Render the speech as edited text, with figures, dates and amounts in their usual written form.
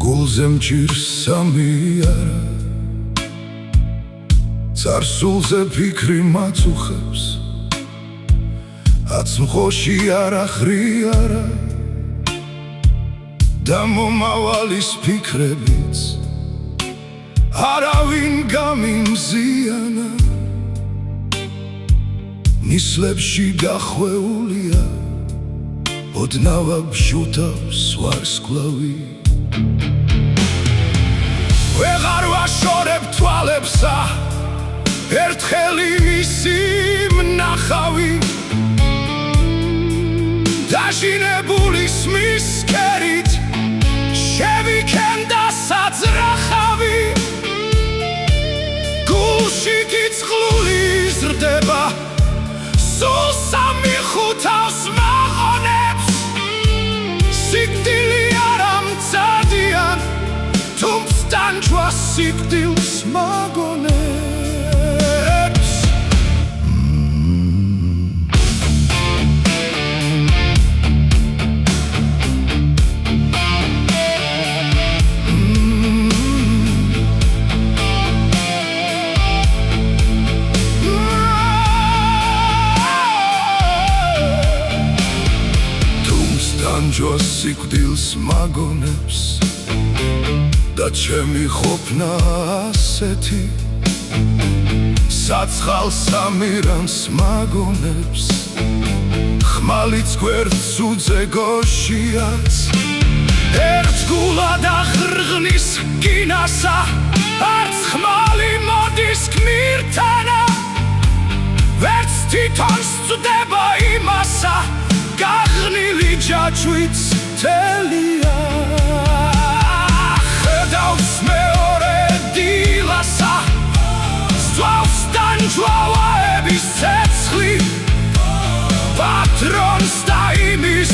გულზე მჭირს სამიარა წარსულზე ფიქრი მაწუხებს აცმხოში არ ახრიარა და მომავალის ფიქრებიც არავინ გამიმზიანა ნისლებში გახვეულია ოდნავა ბჟუტავს ვარსკვლავი ვეღარ ვაშორებ თვალებსა ერთხელი მისი მნახავი დაჟინებული სმის კერით შევიქენდა საძრახავი გულში გიწყლული ზრდება სულ სამიხუთავს მაღონებს სიკვდილი არ ამცადიან თუმც ტანჯვა სიკვდილს მაგონებს ტანჯვა სიკვდილს მაგონებს და ჩემი ყოფნა ასეთი საცხალს ამირანს მაგონებს ხმალიც გვერდს უძეგოშიაც ერთგულად აღრღნის კინასა არც ხმალი მოდის გმირთანა ვერც თვითონ სწდება იმასა გაღნილი ჯაჭვიც თელია ხედავს მეორე დილასა სწავს ტანჯვავაების ცეცხლი პატრონს და იმის